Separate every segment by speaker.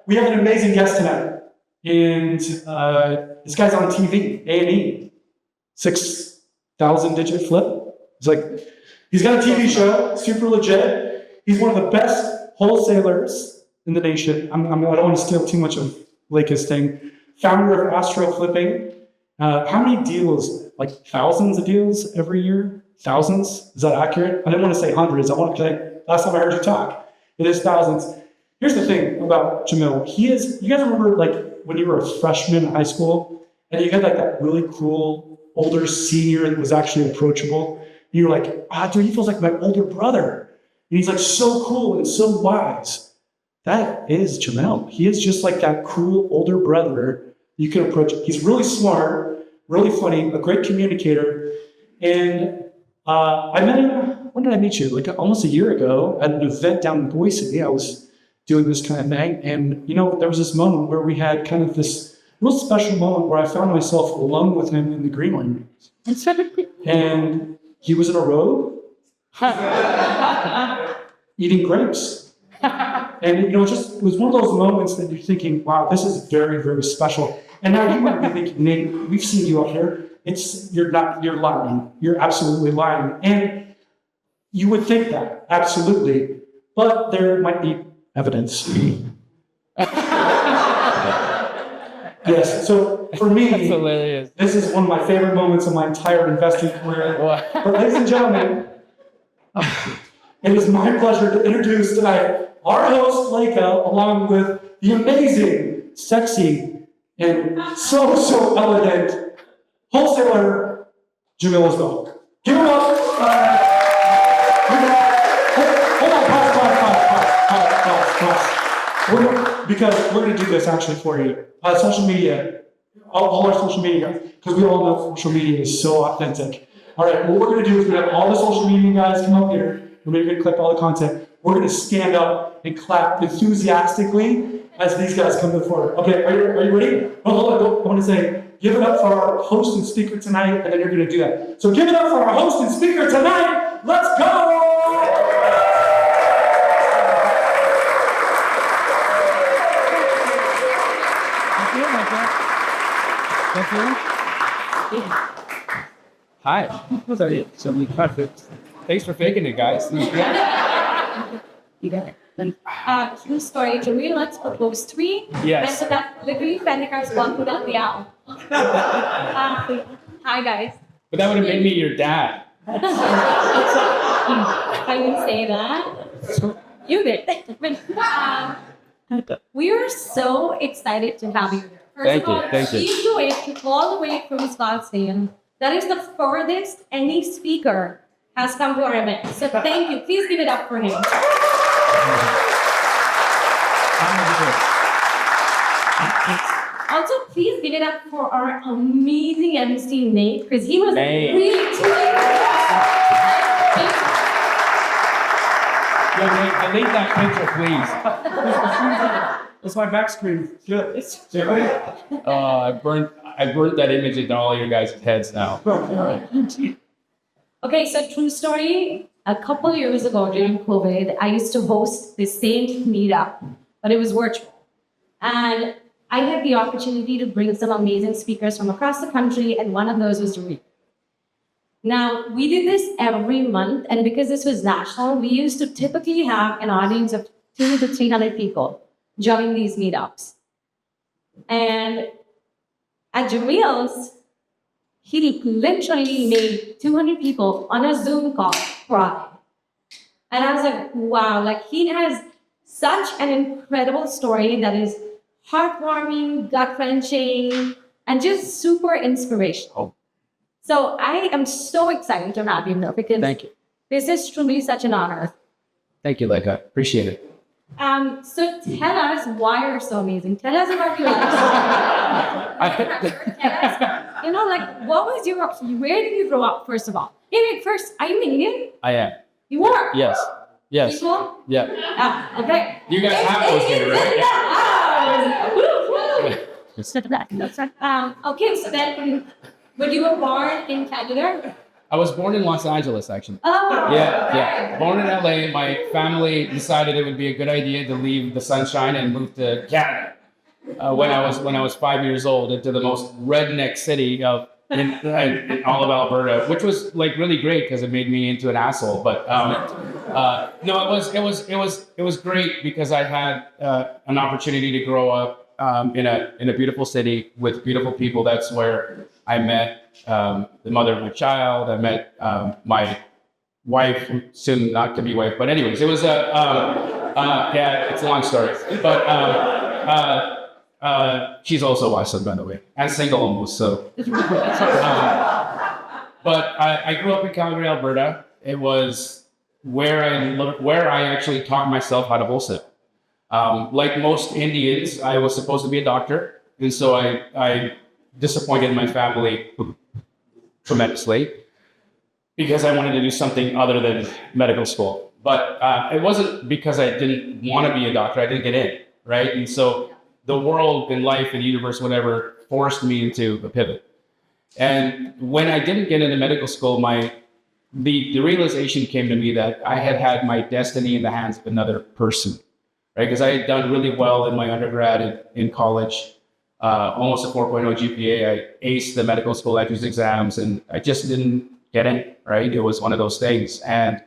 Speaker 1: we have an amazing guest tonight. And this guy's on TV, A&E, 6,000 digit flip. He's got a TV show, super legit. He's one of the best wholesalers in the nation. I don't want to steal too much of Lake's thing. Founder of Astro Flipping. How many deals? Like thousands of deals every year? Thousands? Is that accurate? I didn't want to say hundreds. I want to say, last time I heard you talk, it is thousands. Here's the thing about Jamil. You guys remember like when you were a freshman in high school and you had like that really cool older senior that was actually approachable? And you're like, dude, he feels like my older brother. And he's like so cool and so wise. That is Jamil. He is just like that cool older brother you can approach. He's really smart, really funny, a great communicator. And I met him, when did I meet you? Like almost a year ago at an event down in Boise. I was doing this kind of thing. And, there was this moment where we had kind of this real special moment where I found myself alone with him in the green room. And he was in a robe eating grapes. And, it was one of those moments that you're thinking, wow, this is very, very special. And now you might be thinking, Nate, we've seen you up here. You're lying. You're absolutely lying. And you would think that, absolutely. But there might be evidence. Yes, so for me, this is one of my favorite moments of my entire investing career. But ladies and gentlemen, it is my pleasure to introduce tonight our host, Leica, along with the amazing, sexy, and so elegant wholesaler, Jamil as well. Give him up. Hold on, pause. Because we're going to do this actually for you. Social media, all our social media, because we all know social media is so authentic. All right, what we're going to do is we're going to have all the social media guys come up here. We're going to clip all the content. We're going to stand up and clap enthusiastically as these guys come to the floor. Okay, are you ready? Oh, hold on. I want to say, give it up for our host and speaker tonight, and then you're going to do that. So give it up for our host and speaker tonight. Let's go!
Speaker 2: Hi. Thanks for faking it, guys.
Speaker 3: You got it. True story. Jamil, let's propose to me.
Speaker 2: Yes.
Speaker 3: And so that literally Fender's one put on the owl. Hi, guys.
Speaker 2: But that would have made me your dad.
Speaker 3: I didn't say that. You did. We are so excited to have you here.
Speaker 2: Thank you.
Speaker 3: He's doing it all the way from Scottsdale. That is the furthest any speaker has come to our event. So thank you. Please give it up for him. Also, please give it up for our amazing MC Nate, because he was really
Speaker 2: Yo, Nate, delete that picture, please.
Speaker 1: That's my back screen.
Speaker 2: I burnt that image into all your guys' heads now.
Speaker 3: Okay, so true story. A couple years ago during COVID, I used to host this same meetup, but it was virtual. And I had the opportunity to bring some amazing speakers from across the country, and one of those was Jamil. Now, we did this every month, and because this was national, we used to typically have an audience of 200 to 300 people joining these meetups. And at Jamil's, he literally made 200 people on a Zoom call cry. And I was like, wow, like he has such an incredible story that is heartwarming, gut-wrenching, and just super inspirational. So I am so excited to have you here because
Speaker 2: Thank you.
Speaker 3: This is truly such an honor.
Speaker 2: Thank you, Leica. Appreciate it.
Speaker 3: So tell us why you're so amazing. Tell us about your life. What was where did you grow up, first of all? Wait, first, are you Indian?
Speaker 2: I am.
Speaker 3: You are?
Speaker 2: Yes.
Speaker 3: People?
Speaker 2: Yeah.
Speaker 3: Okay.
Speaker 2: You guys have those here, right?
Speaker 3: Okay, so then, but you were born in Canada?
Speaker 2: I was born in Los Angeles, actually.
Speaker 3: Oh,
Speaker 2: Yeah. Born in LA. My family decided it would be a good idea to leave the sunshine and move to Canada. When I was 5 years old, into the most redneck city in all of Alberta, which was like really great because it made me into an asshole. But no, it was great because I had an opportunity to grow up in a beautiful city with beautiful people. That's where I met the mother of my child. I met my wife, soon not to be wife. But anyways, it was yeah, it's a long story. But she's also awesome, by the way, and single almost. So, but I grew up in Calgary, Alberta. It was where I actually taught myself how to wholesale. Like most Indians, I was supposed to be a doctor, and so I disappointed my family tremendously because I wanted to do something other than medical school. But it wasn't because I didn't want to be a doctor. I didn't get in, right? And so the world and life and universe, whatever, forced me into a pivot. And when I didn't get into medical school, the realization came to me that I had my destiny in the hands of another person, right? Because I had done really well in my undergrad in college, almost a 4.0 GPA. I aced the medical school entrance exams, and I just didn't get in, right? It was one of those things. And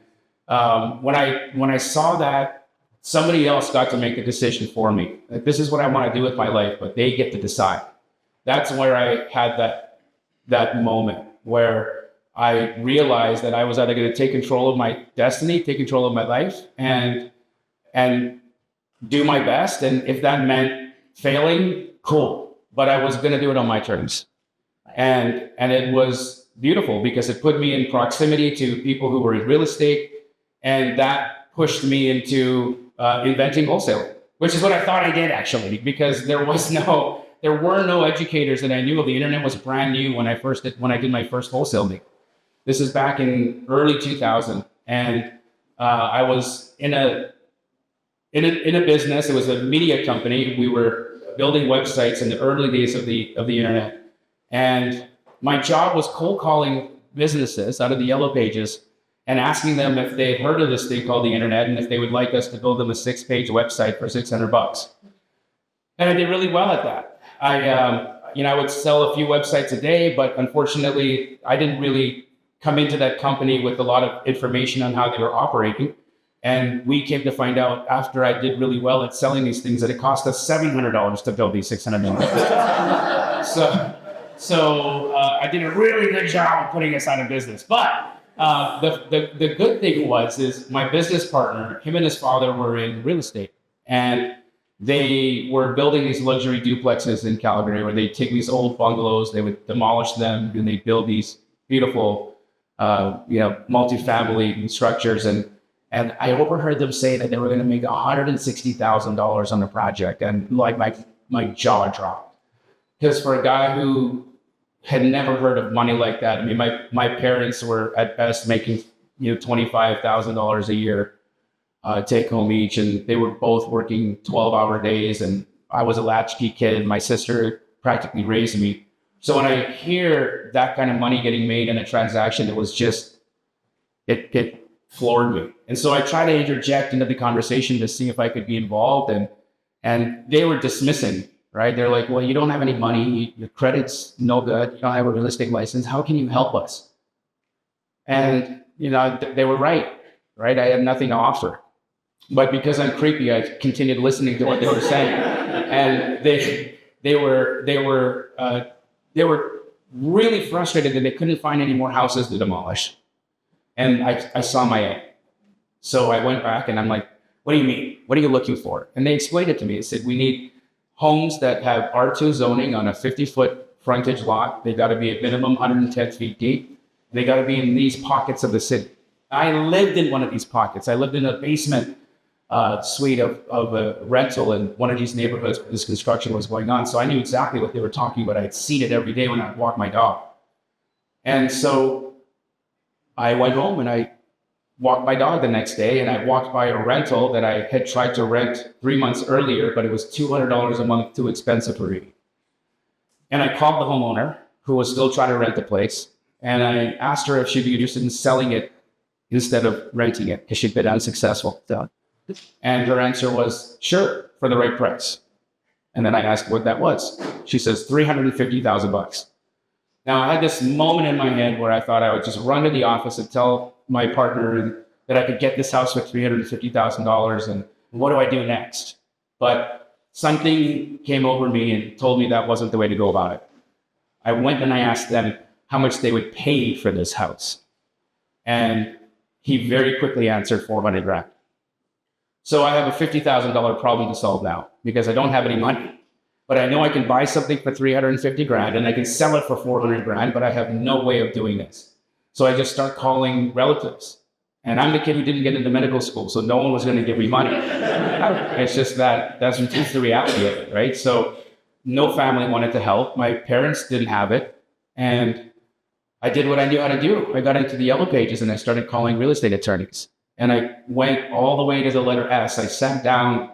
Speaker 2: when I saw that, somebody else got to make the decision for me. Like, this is what I want to do with my life, but they get to decide. That's where I had that moment where I realized that I was either going to take control of my destiny, take control of my life, and do my best. And if that meant failing, cool. But I was going to do it on my terms. And it was beautiful because it put me in proximity to people who were in real estate, and that pushed me into inventing wholesale, which is what I thought I did actually, because there were no educators that I knew of. The internet was brand new when I did my first wholesale meet. This is back in early 2000, and I was in a business. It was a media company. We were building websites in the early days of the internet, and my job was cold calling businesses out of the yellow pages and asking them if they had heard of this thing called the internet and if they would like us to build them a 6-page website for $600. And I did really well at that. I would sell a few websites a day, but unfortunately, I didn't really come into that company with a lot of information on how they were operating. And we came to find out after I did really well at selling these things that it cost us $700 to build these $600. So I did a really good job of putting us out of business. But the good thing is my business partner, him and his father were in real estate, and they were building these luxury duplexes in Calgary where they'd take these old bungalows, they would demolish them, and they'd build these beautiful, multifamily structures. And I overheard them say that they were going to make $160,000 on the project, and like my jaw dropped, because for a guy who had never heard of money like that. I mean, my parents were at best making $25,000 a year take home each, and they were both working 12-hour days, and I was a latchkey kid. My sister practically raised me. So when I hear that kind of money getting made in a transaction, it was just it floored me. And so I tried to interject into the conversation to see if I could be involved, and they were dismissing. Right? They're like, well, you don't have any money. Your credit's no good. You don't have a real estate license. How can you help us? And, they were right? I had nothing to offer. But because I'm creepy, I continued listening to what they were saying. And they were really frustrated that they couldn't find any more houses to demolish. And I saw my end. So I went back and I'm like, what do you mean? What are you looking for? And they explained it to me. They said, we need homes that have R2 zoning on a 50-foot frontage lot. They got to be a minimum 110 feet deep. They got to be in these pockets of the city. I lived in one of these pockets. I lived in a basement suite of a rental in one of these neighborhoods where this construction was going on. So I knew exactly what they were talking about. I'd seen it every day when I'd walk my dog. And so I went home and I walked my dog the next day, and I walked by a rental that I had tried to rent 3 months earlier, but it was $200 a month too expensive for me. And I called the homeowner, who was still trying to rent the place, And I asked her if she'd be interested in selling it instead of renting it because she'd been unsuccessful. And her answer was, sure, for the right price. And then I asked what that was. She says, $350,000. Now, I had this moment in my head where I thought I would just run to the office and tell my partner that I could get this house for $350,000 and what do I do next? But something came over me and told me that wasn't the way to go about it. I went and I asked them how much they would pay for this house. And he very quickly answered $400,000. So I have a $50,000 problem to solve now because I don't have any money. But I know I can buy something for $350,000 and I can sell it for $400,000, but I have no way of doing this. So I just start calling relatives. And I'm the kid who didn't get into medical school, so no one was going to give me money. It's just that's the reality of it, right? So no family wanted to help. My parents didn't have it. And I did what I knew how to do. I got into the Yellow Pages and I started calling real estate attorneys. And I went all the way to the letter S. I sat down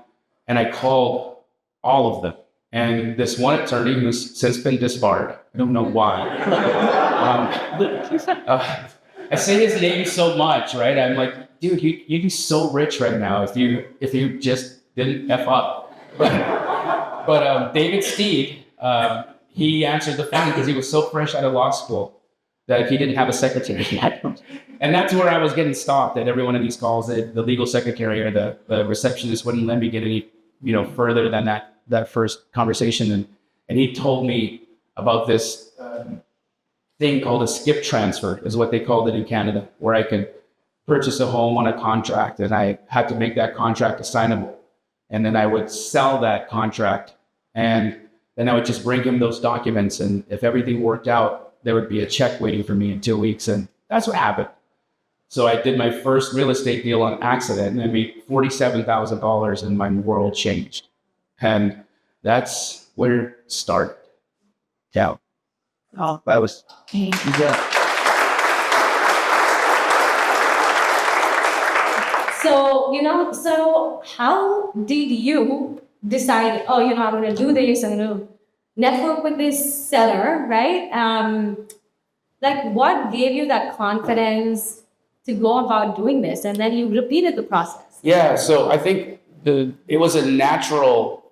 Speaker 2: and I called all of them. And this one attorney who's since been disbarred, I don't know why. I say his name so much, right? I'm like, dude, you'd be so rich right now if you just didn't F up. But David Steed, he answered the phone because he was so fresh out of law school that he didn't have a secretary yet. And that's where I was getting stopped at every one of these calls. The legal secretary or the receptionist wouldn't let me get any further than that first conversation. And he told me about this thing called a skip transfer, is what they called it in Canada, where I could purchase a home on a contract and I had to make that contract assignable. And then I would sell that contract and then I would just bring him those documents. And if everything worked out, there would be a check waiting for me in 2 weeks. And that's what happened. So I did my first real estate deal on accident and I made $47,000 and my world changed. And that's where it started. Yeah. Oh, that was. Yeah.
Speaker 3: So how did you decide, I'm going to do this, I'm going to network with this seller, right? What gave you that confidence to go about doing this? And then you repeated the process.
Speaker 2: Yeah, so I think it was a natural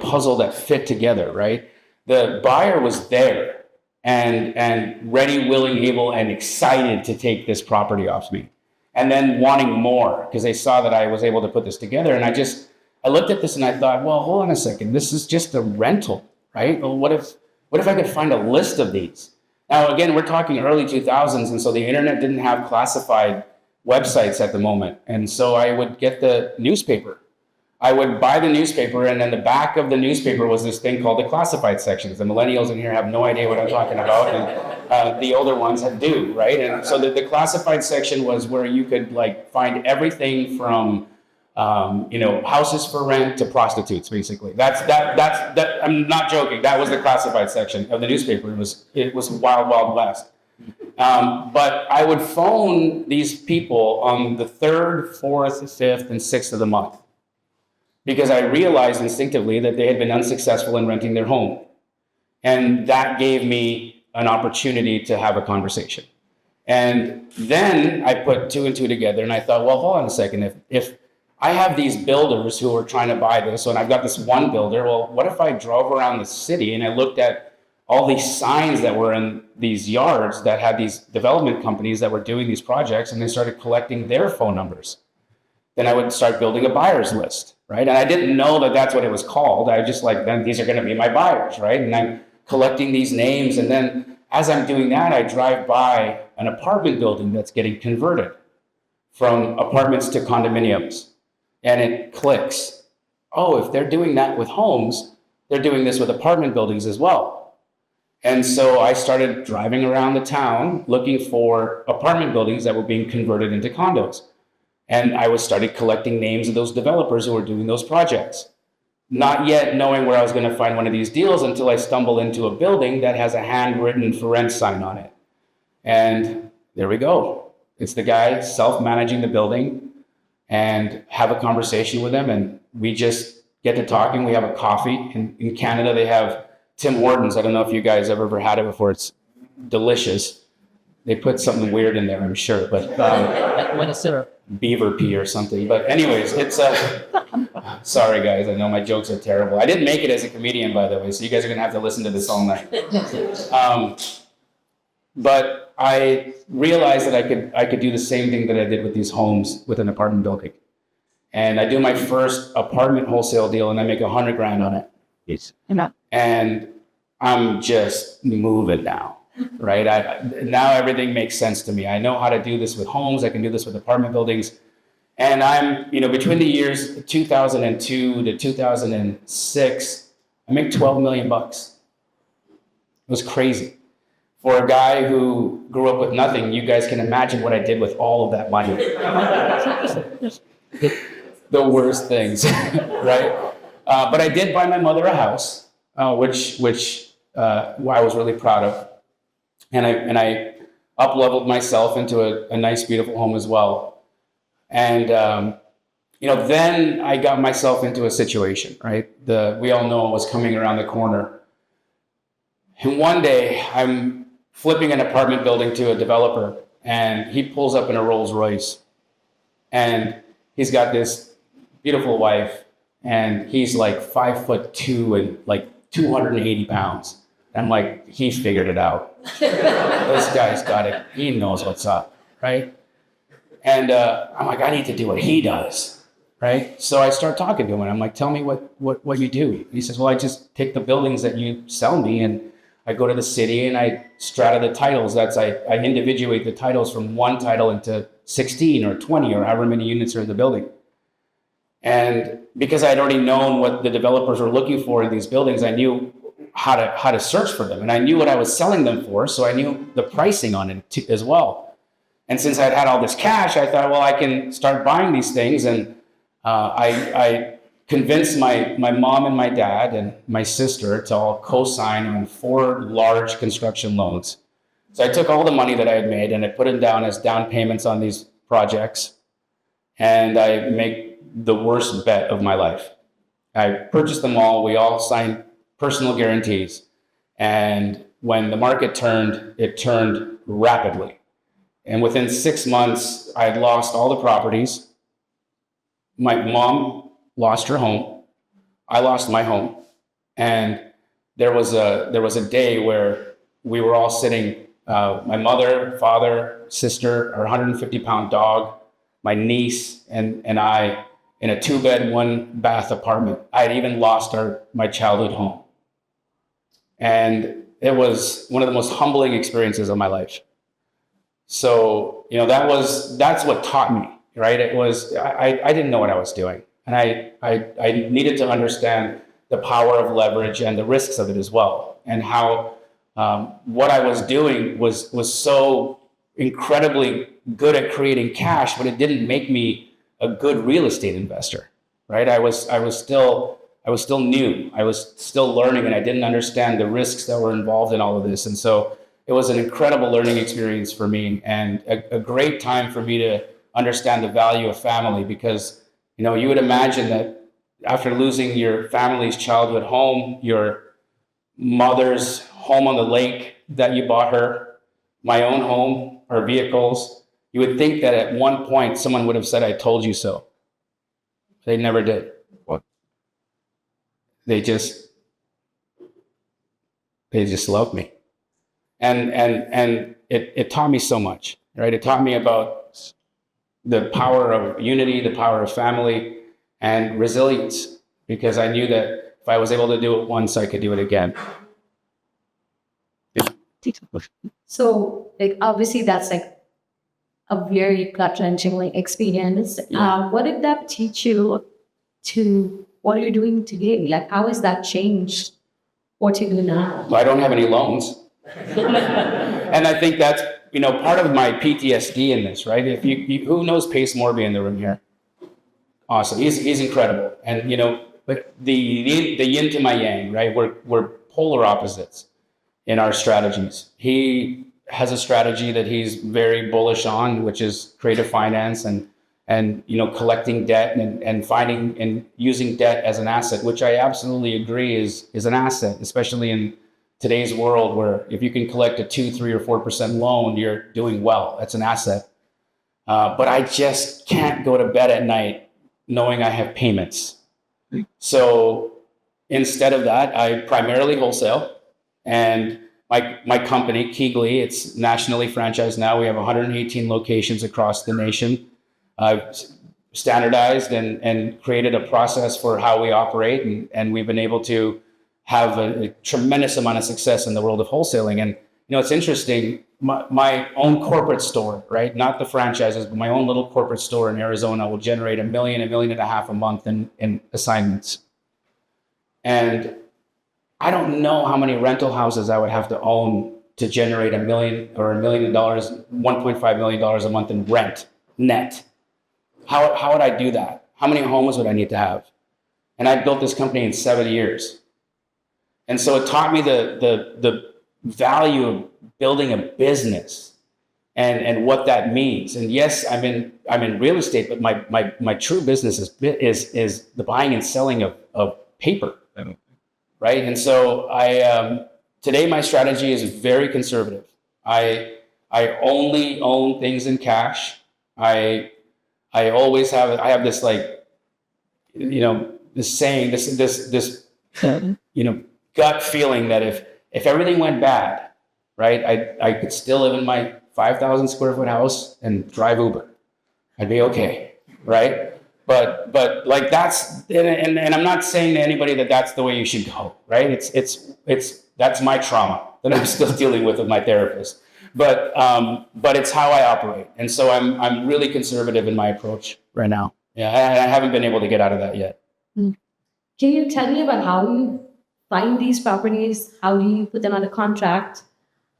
Speaker 2: puzzle that fit together, right? The buyer was there and ready, willing, able, and excited to take this property off me. And then wanting more because they saw that I was able to put this together. And I looked at this and I thought, well, hold on a second. This is just a rental, right? Well, what if I could find a list of these? Now, again, we're talking early 2000s. And so the internet didn't have classified websites at the moment. And so I would get the newspaper. I would buy the newspaper, and then the back of the newspaper was this thing called the classified sections. The millennials in here have no idea what I'm talking about, and the older ones do, right? And so the classified section was where you could find everything from houses for rent to prostitutes, basically. That's I'm not joking. That was the classified section of the newspaper. It was wild, wild west. But I would phone these people on the 3rd, 4th, 5th, and 6th of the month, because I realized instinctively that they had been unsuccessful in renting their home. And that gave me an opportunity to have a conversation. And then I put 2 and 2 together and I thought, well, hold on a second. If I have these builders who are trying to buy this, and I've got this one builder, well, what if I drove around the city and I looked at all these signs that were in these yards that had these development companies that were doing these projects, and they started collecting their phone numbers? Then I would start building a buyer's list, right? And I didn't know that that's what it was called. I just then these are going to be my buyers, right? And I'm collecting these names. And then as I'm doing that, I drive by an apartment building that's getting converted from apartments to condominiums. And it clicks. Oh, if they're doing that with homes, they're doing this with apartment buildings as well. And so I started driving around the town looking for apartment buildings that were being converted into condos. And I started collecting names of those developers who were doing those projects. Not yet knowing where I was going to find one of these deals until I stumbled into a building that has a handwritten for rent sign on it. And there we go. It's the guy self-managing the building, and have a conversation with them. And we just get to talking. We have a coffee. In Canada, they have Tim Hortons. I don't know if you guys have ever had it before. It's delicious. They put something weird in there, I'm sure, but
Speaker 4: With a syrup.
Speaker 2: beaver pea or something. But anyways, it's sorry guys, I know my jokes are terrible. I didn't make it as a comedian, by the way, so you guys are gonna have to listen to this all night. But I realized that I could do the same thing that I did with these homes with an apartment building. And I do my first apartment wholesale deal and I make $100,000 on it.
Speaker 4: Yes.
Speaker 2: And I'm just moving now, right? Now everything makes sense to me. I know how to do this with homes. I can do this with apartment buildings. And I'm, between the years 2002 to 2006, I make $12 million. It was crazy. For a guy who grew up with nothing, you guys can imagine what I did with all of that money. The worst things, right? But I did buy my mother a house, which I was really proud of, and I up-leveled myself into a nice, beautiful home as well. And then I got myself into a situation, right? We all know it was coming around the corner. And one day I'm flipping an apartment building to a developer, and he pulls up in a Rolls Royce, and he's got this beautiful wife, and he's like 5'2" and like 280 pounds. I'm like, he figured it out. This guy's got it. He knows what's up, right? And I'm like, I need to do what he does, right? So I start talking to him, and I'm like, tell me what you do. He says, well, I just take the buildings that you sell me, and I go to the city, and I strata the titles. I individuate the titles from one title into 16 or 20 or however many units are in the building. And because I had already known what the developers were looking for in these buildings, I knew how to search for them, and I knew what I was selling them for, so I knew the pricing on it as well. And since I'd had all this cash, I thought, well, I can start buying these things. And I convinced my mom and my dad and my sister to all co-sign on 4 large construction loans. So I took all the money that I had made and I put it down as down payments on these projects. And I make the worst bet of my life. I purchased them all. We all signed personal guarantees. And when the market turned, it turned rapidly. And within 6 months, I had lost all the properties. My mom lost her home. I lost my home. And there was a day where we were all sitting, my mother, father, sister, our 150-pound dog, my niece, and I, in a 2-bed, 1-bath apartment. I had even lost my childhood home. And it was one of the most humbling experiences of my life. So, that's what taught me, right? It was, I didn't know what I was doing. And I needed to understand the power of leverage and the risks of it as well. And how what I was doing was so incredibly good at creating cash, but it didn't make me a good real estate investor, right? I was still new. I was still learning, and I didn't understand the risks that were involved in all of this. And so it was an incredible learning experience for me, and a great time for me to understand the value of family, because, you would imagine that after losing your family's childhood home, your mother's home on the lake that you bought her, my own home, our vehicles, you would think that at one point someone would have said, I told you so. They never did.
Speaker 4: What?
Speaker 2: They just loved me. And it taught me so much, right? It taught me about the power of unity, the power of family, and resilience, because I knew that if I was able to do it once, I could do it again.
Speaker 3: So, obviously, that's a very gut-wrenching experience.
Speaker 2: Yeah.
Speaker 3: What did that teach you to what you're doing today? How has that changed what you do now?
Speaker 2: I don't have any loans. And I think that's, part of my PTSD in this, right? If who knows Pace Morby in the room here? Awesome. He's incredible. And, but the yin to my yang, right? We're polar opposites in our strategies. He has a strategy that he's very bullish on, which is creative finance and collecting debt and finding and using debt as an asset, which I absolutely agree is an asset, especially today's world where if you can collect a 2, 3, or 4% loan, you're doing well. That's an asset. But I just can't go to bed at night knowing I have payments. So instead of that, I primarily wholesale. And my company, Keegley, it's nationally franchised now. We have 118 locations across the nation. I've standardized and created a process for how we operate. And we've been able to have a tremendous amount of success in the world of wholesaling. And, it's interesting, my own corporate store, right? Not the franchises, but my own little corporate store in Arizona will generate $1 million, $1.5 million a month in assignments. And I don't know how many rental houses I would have to own to generate $1 million or $1 million, $1.5 million a month in rent net. How would I do that? How many homes would I need to have? And I built this company in 7 years. And so it taught me the value of building a business and what that means. And yes, I'm in real estate, but my true business is the buying and selling of paper, right? And so today my strategy is very conservative. I only own things in cash. I always have this this saying, this gut feeling that if everything went bad, right, I could still live in my 5,000 square foot house and drive Uber. I'd be okay, right? But like that's, and I'm not saying to anybody that that's the way you should go, right? That's my trauma that I'm still dealing with my therapist. But it's how I operate, and so I'm really conservative in my approach right now. Yeah, I haven't been able to get out of that yet.
Speaker 3: Can you tell me about how you find these properties? How do you put them under contract?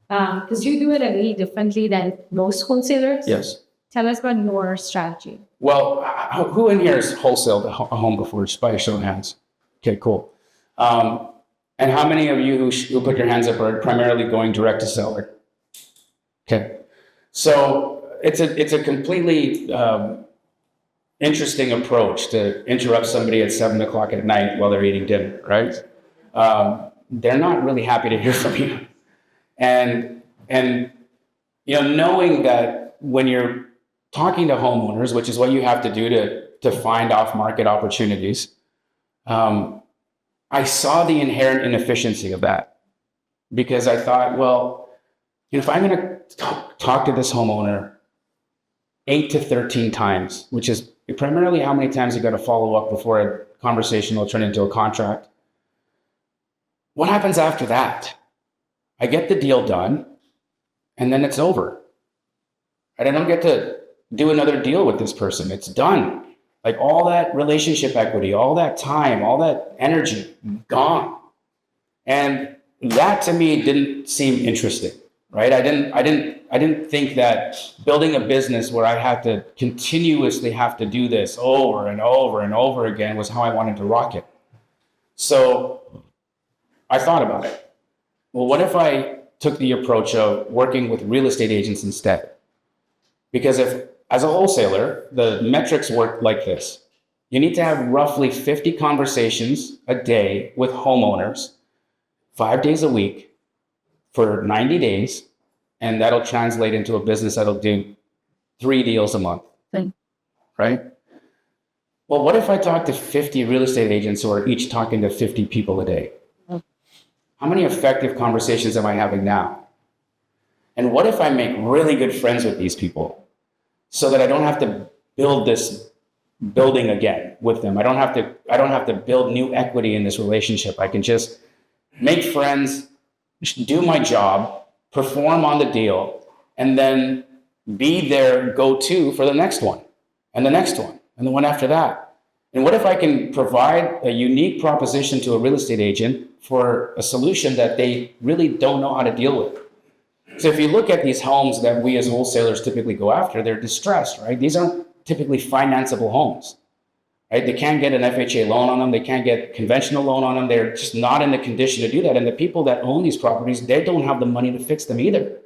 Speaker 3: Because you do it a little differently than most wholesalers.
Speaker 2: Yes.
Speaker 3: Tell us about your strategy.
Speaker 2: Well, who in here has wholesaled a home before? Just by a show of hands. Okay, cool. And how many of you who put your hands up are primarily going direct to seller? Okay. So it's a completely interesting approach to interrupt somebody at 7 o'clock at night while they're eating dinner, right? They're not really happy to hear from you. And knowing that when you're talking to homeowners, which is what you have to do to find off-market opportunities, I saw the inherent inefficiency of that, because I thought, well, if I'm going to talk to this homeowner 8 to 13 times, which is primarily how many times you got to follow up before a conversation will turn into a contract, what happens after that? I get the deal done, and then it's over. And I don't get to do another deal with this person. It's done. Like all that relationship equity, all that time, all that energy, gone. And that to me didn't seem interesting, right? I didn't think that building a business where I had to continuously have to do this over and over and over again was how I wanted to rock it. So I thought about it. Well, what if I took the approach of working with real estate agents instead? Because if, as a wholesaler, the metrics work like this. You need to have roughly 50 conversations a day with homeowners, 5 days a week for 90 days, and that'll translate into a business that'll do 3 deals a month, right? Well, what if I talk to 50 real estate agents who are each talking to 50 people a day? How many effective conversations am I having now? And what if I make really good friends with these people so that I don't have to build this building again with them? I don't have to build new equity in this relationship. I can just make friends, do my job, perform on the deal, and then be their go-to for the next one and the next one and the one after that. And what if I can provide a unique proposition to a real estate agent for a solution that they really don't know how to deal with? So if you look at these homes that we as wholesalers typically go after, they're distressed, right? These aren't typically financeable homes, right? They can't get an FHA loan on them. They can't get conventional loan on them. They're just not in the condition to do that. And the people that own these properties, they don't have the money to fix them either.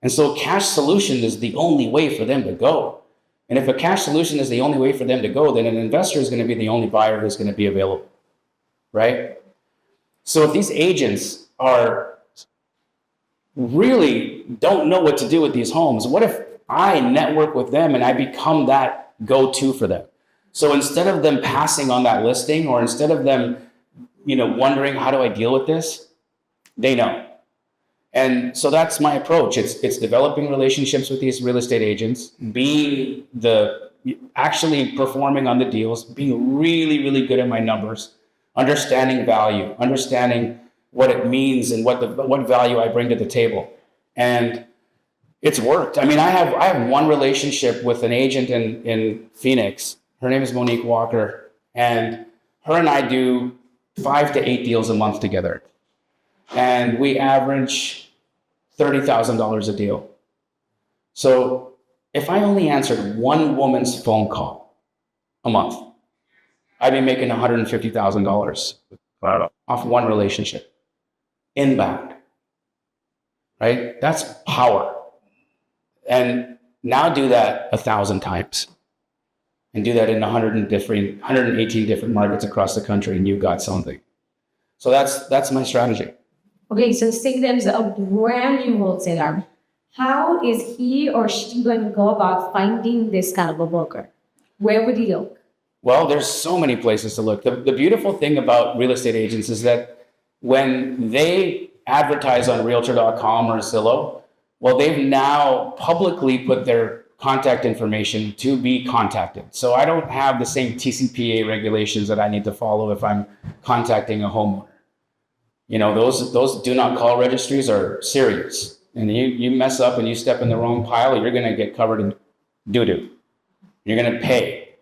Speaker 2: And so cash solution is the only way for them to go. And if a cash solution is the only way for them to go, then an investor is going to be the only buyer who's going to be available, right? So if these agents are really don't know what to do with these homes. What if I network with them and I become that go-to for them? So instead of them passing on that listing, or instead of them, wondering how do I deal with this, they know. And so that's my approach. It's developing relationships with these real estate agents, actually performing on the deals, being really, really good at my numbers, understanding value, understanding what it means and what value I bring to the table. And it's worked. I mean, I have one relationship with an agent in Phoenix. Her name is Monique Walker, and her and I do 5 to 8 deals a month together. And we average $30,000 a deal. So if I only answered one woman's phone call a month, I'd be making $150,000 off one relationship. Inbound, right? That's power. And now do that 1,000 times, and do that in 118 different markets across the country, and you got something. So that's my strategy.
Speaker 3: Okay, so say there's a brand new wholesaler. How is he or she going to go about finding this kind of a broker? Where would he look?
Speaker 2: Well, there's so many places to look. The beautiful thing about real estate agents is that when they advertise on Realtor.com or Zillow, well, they've now publicly put their contact information to be contacted. So I don't have the same TCPA regulations that I need to follow if I'm contacting a homeowner. Those do not call registries are serious. And you mess up and you step in the wrong pile, you're going to get covered in doo-doo. You're going to pay,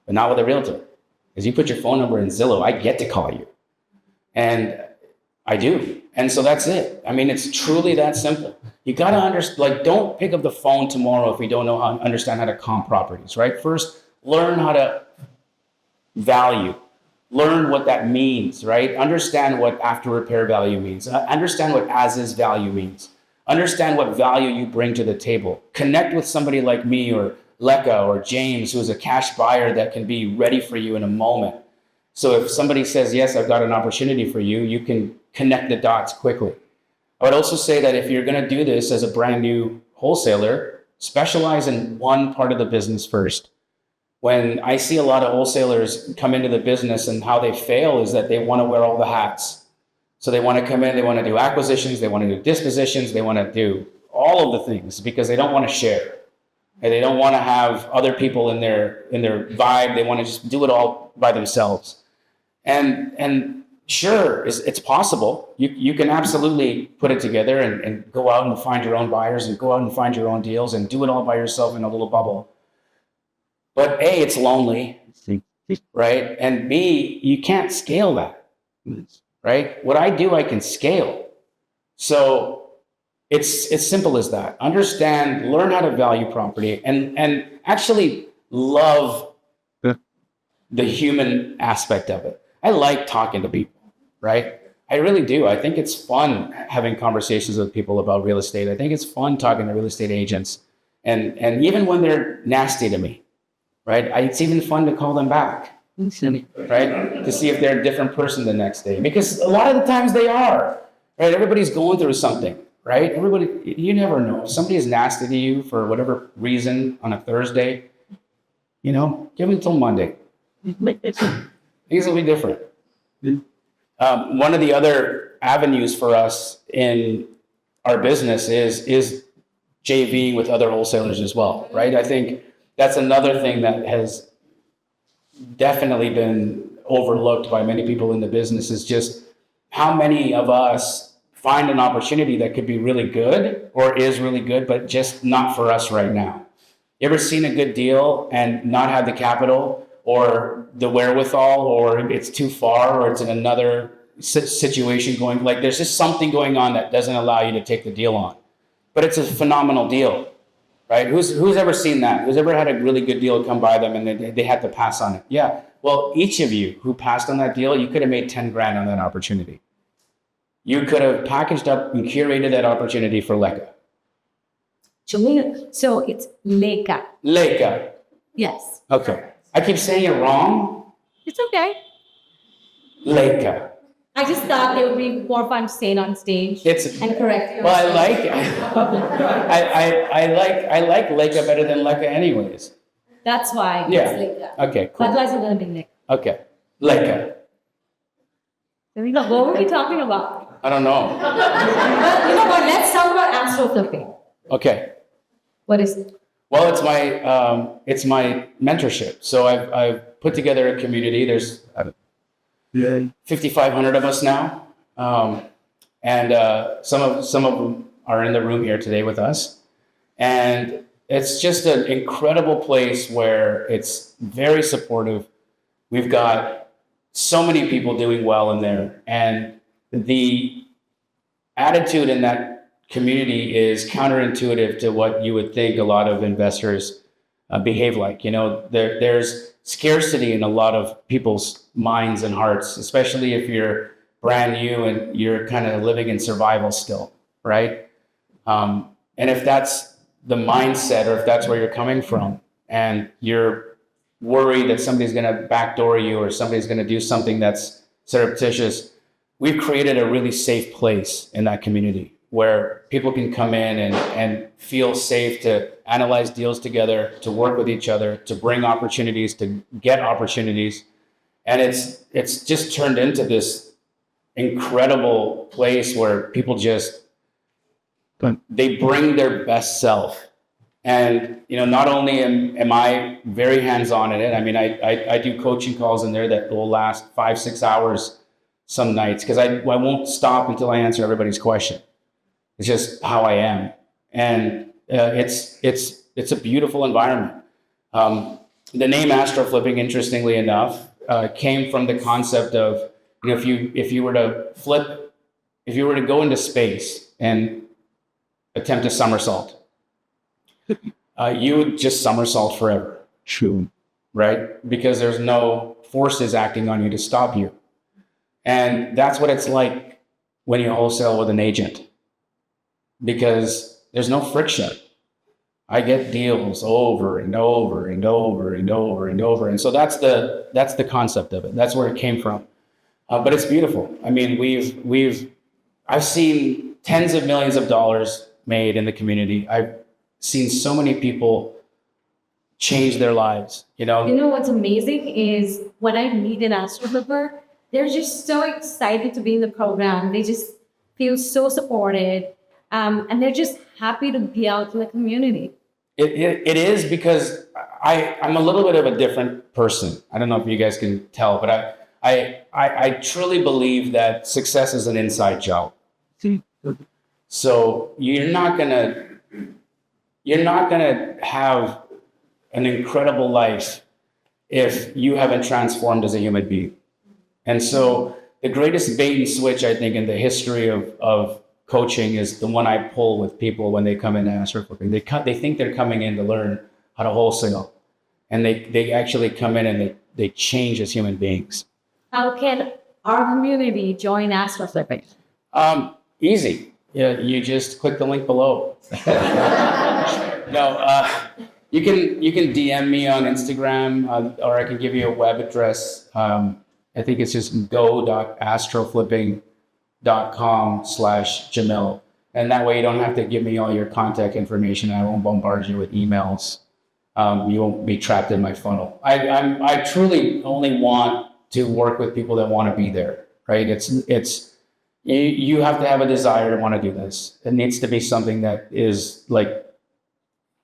Speaker 2: but not with a realtor. Because you put your phone number in Zillow, I get to call you. And I do. And so that's it. I mean, it's truly that simple. You got to understand, don't pick up the phone tomorrow if you don't know understand how to comp properties, right? First, learn how to value. Learn what that means, right? Understand what after repair value means. Understand what as is value means. Understand what value you bring to the table. Connect with somebody like me or Leka or James, who is a cash buyer that can be ready for you in a moment. So if somebody says, yes, I've got an opportunity for you, you can connect the dots quickly. I would also say that if you're going to do this as a brand new wholesaler, specialize in one part of the business first. When I see a lot of wholesalers come into the business, and how they fail is that they want to wear all the hats. So they want to come in, they want to do acquisitions, they want to do dispositions, they want to do all of the things because they don't want to share. And they don't want to have other people in their vibe. They want to just do it all by themselves. And sure, it's possible. You can absolutely put it together and go out and find your own buyers and go out and find your own deals and do it all by yourself in a little bubble. But A, it's lonely, right? And B, you can't scale that, right? What I do, I can scale. So it's simple as that. Understand, learn how to value property, and actually love the human aspect of it. I like talking to people, right? I really do. I think it's fun having conversations with people about real estate. I think it's fun talking to real estate agents. And even when they're nasty to me, right? It's even fun to call them back, right? To see if they're a different person the next day. Because a lot of the times they are, right? Everybody's going through something, right? You never know. If somebody is nasty to you for whatever reason on a Thursday, give them until Monday. Things will be different. One of the other avenues for us in our business is JVing with other wholesalers as well, right? I think that's another thing that has definitely been overlooked by many people in the business, is just how many of us find an opportunity that could be really good or is really good, but just not for us right now. You ever seen a good deal and not have the capital or the wherewithal, or it's too far, or it's in another situation going, like there's just something going on that doesn't allow you to take the deal on, but it's a phenomenal deal, right? Who's ever seen that? Who's ever had a really good deal come by them and they had to pass on it? Yeah. Well, each of you who passed on that deal, you could have made 10 grand on that opportunity. You could have packaged up and curated that opportunity for Leka.
Speaker 3: Jamil, so it's Leka.
Speaker 2: Leka.
Speaker 3: Yes.
Speaker 2: Okay. I keep saying it wrong.
Speaker 3: It's okay.
Speaker 2: Leka.
Speaker 3: I I just thought it would be more fun to say it on stage
Speaker 2: It's
Speaker 3: and correct you.
Speaker 2: well, I like Leica better than Leica anyways.
Speaker 3: That's why
Speaker 2: Yeah.
Speaker 3: it's like that.
Speaker 2: Okay, cool.
Speaker 3: That's why it's a little bit Nick.
Speaker 2: Okay, Leica.
Speaker 3: There we go. What were we talking about?
Speaker 2: I don't know.
Speaker 3: But you know what? Let's talk about astro flipping.
Speaker 2: Okay.
Speaker 3: What is it?
Speaker 2: Well, it's my mentorship. So I've put together a community. There's 5,500 of us now, and some of them are in the room here today with us. And it's just an incredible place where it's very supportive. We've got so many people doing well in there, and the attitude in that community is counterintuitive to what you would think a lot of investors behave like. You know, there's scarcity in a lot of people's minds and hearts, especially if you're brand new and you're kind of living in survival still, right? And if that's the mindset, or if that's where you're coming from, and you're worried that somebody's going to backdoor you or somebody's going to do something that's surreptitious, we've created a really safe place in that community where people can come in and feel safe to analyze deals together, to work with each other, to bring opportunities, to get opportunities. And it's just turned into this incredible place where people just, they bring their best self. And, you know, not only am I very hands-on in it, I mean, I do coaching calls in there that will last 5-6 hours some nights, because I won't stop until I answer everybody's question. It's just how I am. And it's a beautiful environment. The name Astro Flipping, interestingly enough, came from the concept of, you know, if you were to go into space and attempt a somersault, you would just somersault forever.
Speaker 1: True.
Speaker 2: Right? Because there's no forces acting on you to stop you. And that's what it's like when you wholesale with an agent, because there's no friction. I get deals over and over and over and over and over. And so that's the concept of it. That's where it came from. But it's beautiful. I mean, I've seen tens of millions of dollars made in the community. I've seen so many people change their lives, you know.
Speaker 3: You know what's amazing is when I meet an astro flipper, they're just so excited to be in the program. They just feel so supported, and they're just happy to be out in the community.
Speaker 2: It is, because I'm a little bit of a different person. I don't know if you guys can tell, but I truly believe that success is an inside job. So you're not gonna have an incredible life if you haven't transformed as a human being. And so the greatest bait and switch, I think, in the history of coaching is the one I pull with people when they come in to Astro Flipping. They think they're coming in to learn how to wholesale, and they actually come in and they change as human beings.
Speaker 3: How can our community join astro flipping?
Speaker 2: Easy. Yeah, you just click the link below. No, you can DM me on Instagram, or I can give you a web address. I think it's just go.astroflipping.com/Jamil. And that way you don't have to give me all your contact information. I won't bombard you with emails. You won't be trapped in my funnel. I truly only want to work with people that want to be there, right? You have to have a desire to want to do this. It needs to be something that is like,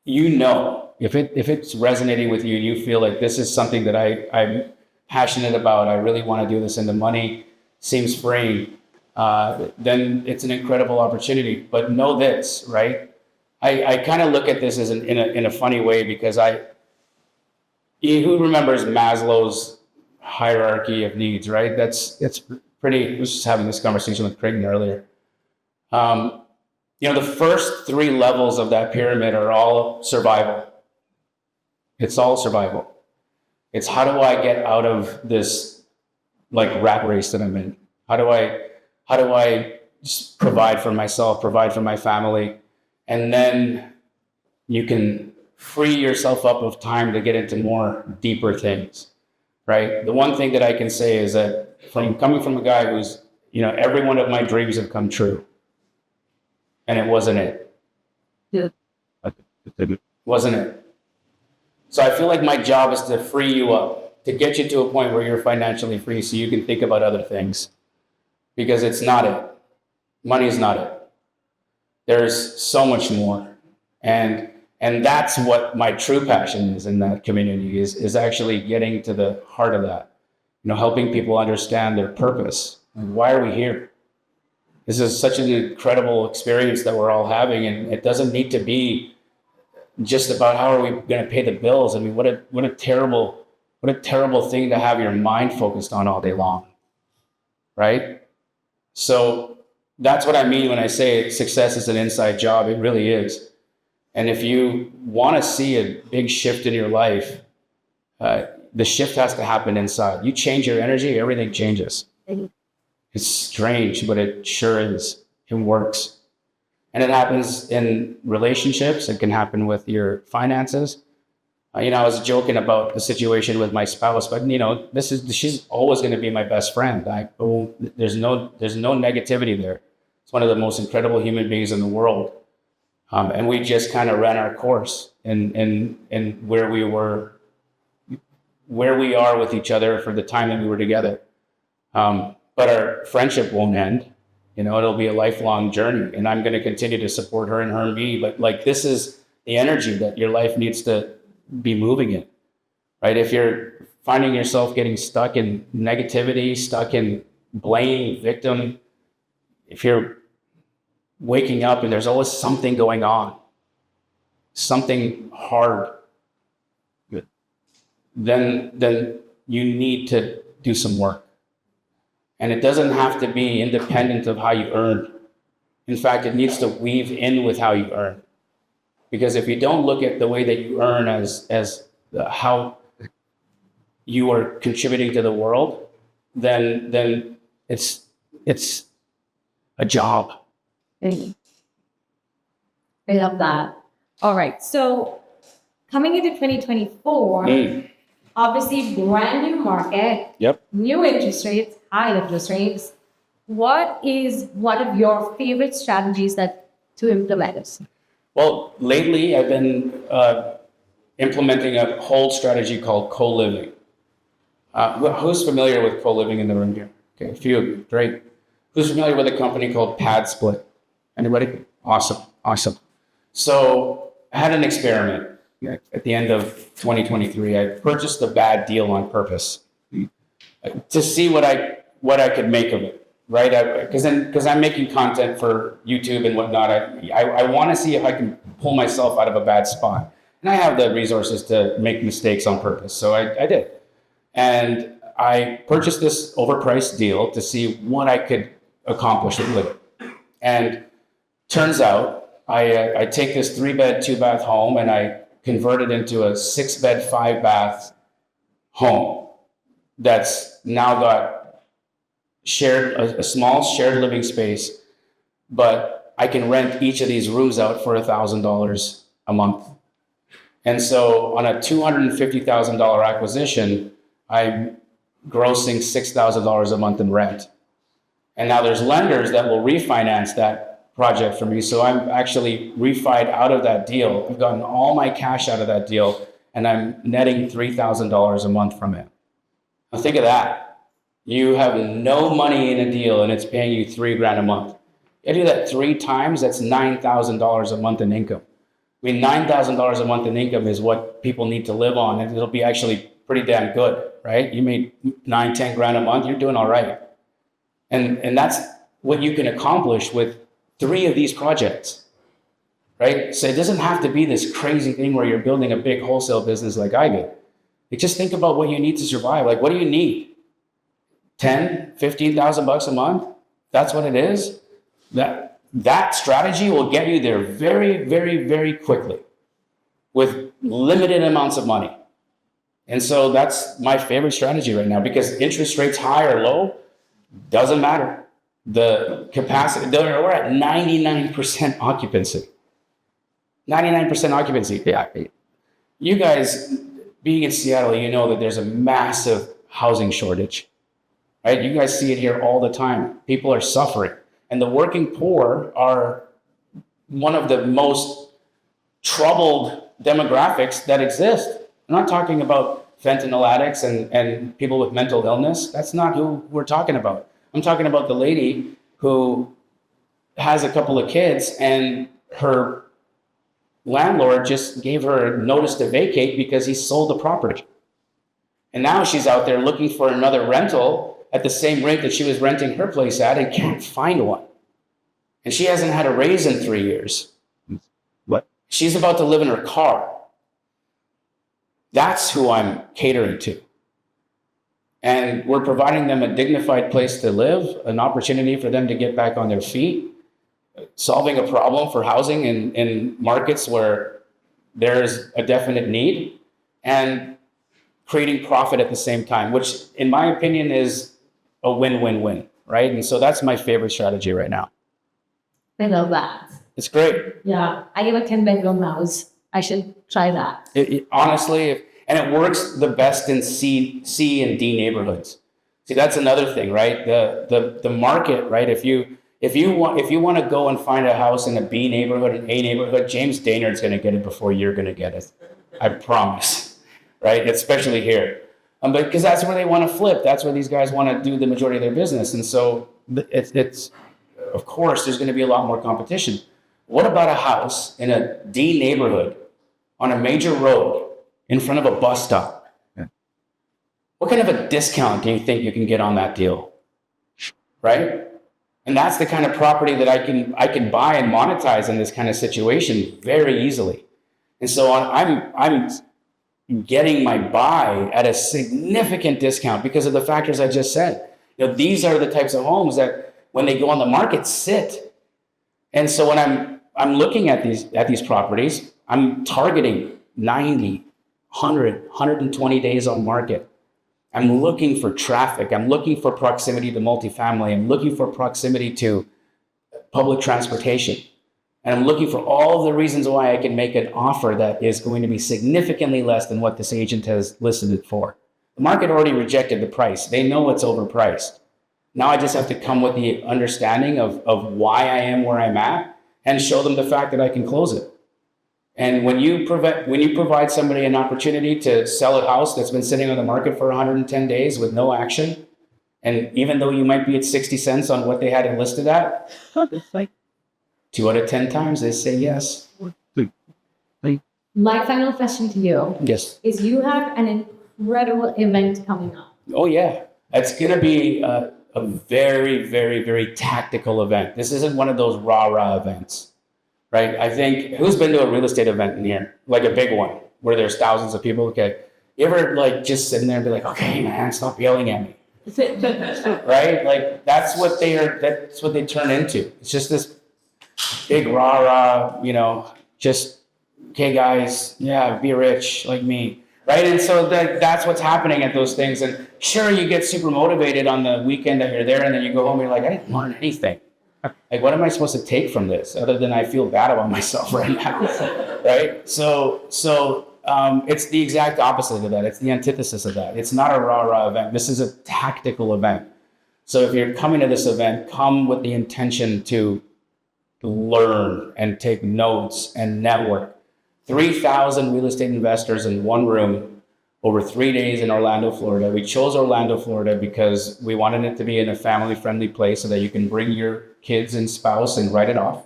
Speaker 2: you know, if it's resonating with you, you feel like this is something that I'm passionate about, I really want to do this, and the money seems free, then it's an incredible opportunity. But know this, right? I kind of look at this as in a funny way, because who remembers Maslow's hierarchy of needs, right? It's pretty. I was just having this conversation with Creighton earlier. You know, the first 3 levels of that pyramid are all survival. It's all survival. It's how do I get out of this like rat race that I'm in? How do I just provide for myself, provide for my family, and then you can free yourself up of time to get into more deeper things, right? The one thing that I can say is that coming from a guy who's every one of my dreams have come true. And it wasn't it.
Speaker 3: Yeah.
Speaker 2: Wasn't it? So I feel like my job is to free you up, to get you to a point where you're financially free so you can think about other things. Because it's not it. Money is not it. There's so much more. And that's what my true passion is in that community, is actually getting to the heart of that. Helping people understand their purpose. And why are we here? This is such an incredible experience that we're all having, and it doesn't need to be just about how are we going to pay the bills. I mean, what a terrible thing to have your mind focused on all day long, right? So that's what I mean when I say success is an inside job. It really is. And if you want to see a big shift in your life, the shift has to happen inside. You change your energy, everything changes. It's strange, but it sure is. It works. And it happens in relationships. It can happen with your finances. I was joking about the situation with my spouse, but she's always going to be my best friend. There's no negativity there. It's one of the most incredible human beings in the world. And we just kind of ran our course in where we are with each other for the time that we were together. But our friendship won't end. It'll be a lifelong journey, and I'm going to continue to support her and her and me. But this is the energy that your life needs to be moving in, right? If you're finding yourself getting stuck in negativity, stuck in blame, victim, if you're waking up and there's always something going on, something hard, good, then you need to do some work. And it doesn't have to be independent of how you earn. In fact, it needs to weave in with how you earn. Because if you don't look at the way that you earn as how you are contributing to the world, then it's a job.
Speaker 3: I love that. All right. So coming into 2024, obviously brand new market,
Speaker 2: Yep.
Speaker 3: new interest rates, high interest rates. What is one of your favorite strategies to implement?
Speaker 2: Well, lately I've been implementing a whole strategy called co-living. Who's familiar with co-living in the room here? Okay, a few of you. Great. Who's familiar with a company called Pad Split? Anybody? Awesome. So I had an experiment at the end of 2023. I purchased a bad deal on purpose to see what I could make of it, right? Because I'm making content for YouTube and whatnot. I want to see if I can pull myself out of a bad spot. And I have the resources to make mistakes on purpose. So I did. And I purchased this overpriced deal to see what I could accomplish with it. And turns out I take this 3-bed, 2-bath home and I convert it into a 6-bed, 5-bath home that's now got a small shared living space, but I can rent each of these rooms out for $1,000 a month. And so on a $250,000 acquisition, I'm grossing $6,000 a month in rent. And now there's lenders that will refinance that project for me. So I'm actually refied out of that deal. I've gotten all my cash out of that deal and I'm netting $3,000 a month from it. Now think of that. You have no money in a deal and it's paying you $3,000 a month. You do that 3 times, that's $9,000 a month in income. I mean, $9,000 a month in income is what people need to live on, and it'll be actually pretty damn good, right? You made $9-10 a month, you're doing all right. And that's what you can accomplish with 3 of these projects, right? So it doesn't have to be this crazy thing where you're building a big wholesale business like I did. You just think about what you need to survive. Like, what do you need? 10, 15,000 bucks a month? That's what it is. That strategy will get you there very, very, very quickly with limited amounts of money. And so that's my favorite strategy right now, because interest rates high or low, doesn't matter. The capacity, we're at 99% occupancy. 99% occupancy. Yeah. You guys, being in Seattle, you know that there's a massive housing shortage. right? You guys see it here all the time. People are suffering. And the working poor are one of the most troubled demographics that exist. I'm not talking about fentanyl addicts and people with mental illness. That's not who we're talking about. I'm talking about the lady who has a couple of kids and her landlord just gave her a notice to vacate because he sold the property. And now she's out there looking for another rental at the same rate that she was renting her place at and can't find one. And she hasn't had a raise in 3 years.
Speaker 1: What?
Speaker 2: She's about to live in her car. That's who I'm catering to. And we're providing them a dignified place to live, an opportunity for them to get back on their feet, solving a problem for housing in markets where there's a definite need, and creating profit at the same time, which in my opinion is a win-win-win, right? And so that's my favorite strategy right now.
Speaker 3: I love that.
Speaker 2: It's great.
Speaker 3: Yeah, I have a 10-bedroom house. I should try that.
Speaker 2: Honestly, and it works the best in C and D neighborhoods. See, that's another thing, right? The market, right? If you want to go and find a house in a B neighborhood, an A neighborhood, James Daynard's going to get it before you're going to get it. I promise, right? Especially here, because that's where they want to flip. That's where these guys want to do the majority of their business, and so it's of course there's going to be a lot more competition. What about a house in a D neighborhood on a major road in front of a bus stop?
Speaker 1: Yeah.
Speaker 2: What kind of a discount do you think you can get on that deal? Right? And that's the kind of property that I can buy and monetize in this kind of situation very easily. And so I'm getting my buy at a significant discount because of the factors I just said. You know, these are the types of homes that when they go on the market sit. And so when I'm looking at these properties, I'm targeting 90, 100, 120 days on market. I'm looking for traffic. I'm looking for proximity to multifamily. I'm looking for proximity to public transportation. And I'm looking for all the reasons why I can make an offer that is going to be significantly less than what this agent has listed it for. The market already rejected the price. They know it's overpriced. Now I just have to come with the understanding of why I am where I'm at and show them the fact that I can close it. And when you provide somebody an opportunity to sell a house that's been sitting on the market for 110 days with no action, and even though you might be at 60 cents on what they had it listed at, 2 out of 10 times they say yes.
Speaker 3: My final question to you
Speaker 2: Yes.
Speaker 3: is you have an incredible event coming up.
Speaker 2: Oh yeah. It's going to be a very, very, very tactical event. This isn't one of those rah-rah events, right? I think, who's been to a real estate event in here? Like a big one where there's thousands of people? Okay. You ever like just sitting there and be like, okay, man, stop yelling at me. Right? Like that's what they turn into. It's just this big rah-rah, just, okay, guys, yeah, be rich like me. Right? And so that's what's happening at those things. And sure, you get super motivated on the weekend that you're there, and then you go home and you're like, I didn't learn anything. Like, what am I supposed to take from this other than I feel bad about myself right now? Right? So it's the exact opposite of that. It's the antithesis of that. It's not a rah-rah event. This is a tactical event. So if you're coming to this event, come with the intention to learn and take notes and network. 3,000 real estate investors in one room over 3 days in Orlando, Florida. We chose Orlando, Florida because we wanted it to be in a family-friendly place so that you can bring your kids and spouse and write it off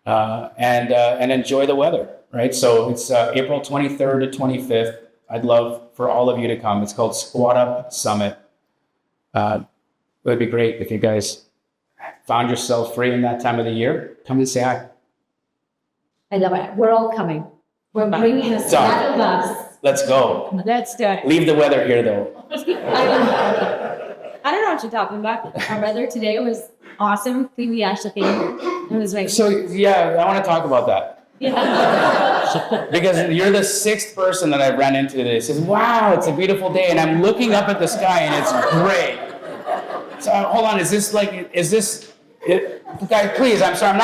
Speaker 2: and enjoy the weather, right? So it's April 23rd to 25th. I'd love for all of you to come. It's called Squat Up Summit. It would be great if you guys found yourself free in that time of the year. Come and say hi.
Speaker 3: I love it. We're all coming. We're bringing a stack of us.
Speaker 2: Let's go.
Speaker 3: Let's do it.
Speaker 2: Leave the weather here, though.
Speaker 3: I don't know what you're talking about. Our weather today was awesome. We actually came. It was like
Speaker 2: So, yeah, I want to talk about that.
Speaker 3: yeah.
Speaker 2: Because you're the 6th person that I ran into today. Says, wow, it's a beautiful day. And I'm looking up at the sky and it's gray. So, hold on. Guys, please, I'm sorry.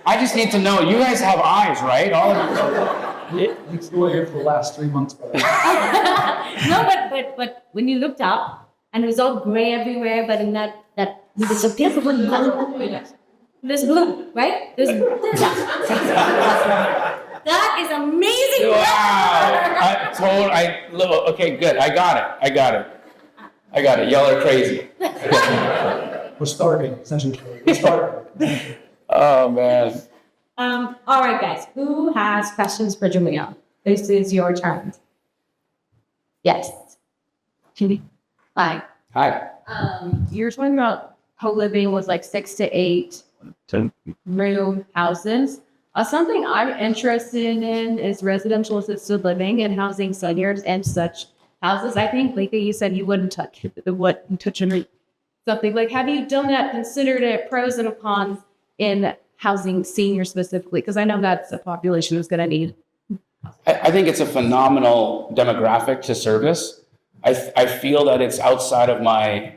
Speaker 2: I just need to know. You guys have eyes, right? All of you.
Speaker 1: It's been here for the last 3 months.
Speaker 3: No, but when you looked up, and it was all gray everywhere, but in that there's a beautiful blue. There's blue, right? There's that is amazing.
Speaker 2: Wow. Okay, good. I got it. Y'all are crazy.
Speaker 1: We're starving, essentially. We're starving.
Speaker 2: Oh, man.
Speaker 3: All right, guys. Who has questions for Jamil? This is your turn. Yes.
Speaker 5: Hi.
Speaker 2: Hi.
Speaker 5: You're talking about co-living was like 6 to 8 room houses. Something I'm interested in is residential assisted living and housing seniors and such houses. I think lately you said you wouldn't touch something like, have you done that, considered it, pros and cons in housing seniors specifically? Because I know that's a population who's going to need.
Speaker 2: I think it's a phenomenal demographic to service. I feel that it's outside of my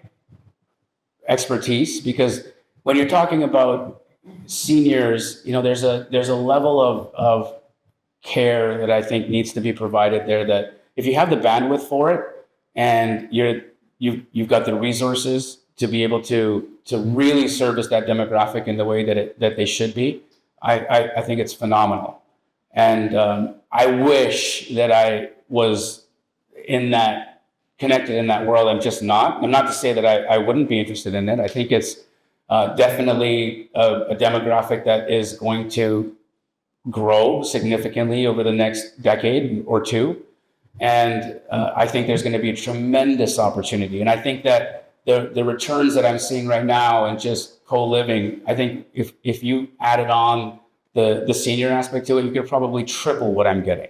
Speaker 2: expertise, because when you're talking about seniors, there's a level of care that I think needs to be provided there, that if you have the bandwidth for it and you've got the resources to be able to really service that demographic in the way that they should be, I think it's phenomenal. And I wish that I was connected in that world. I'm just not. I'm not to say that I wouldn't be interested in it. I think it's definitely a demographic that is going to grow significantly over the next decade or two. And I think there's going to be a tremendous opportunity. And I think that the returns that I'm seeing right now and just co-living, I think if you added on the senior aspect to it, you could probably triple what I'm getting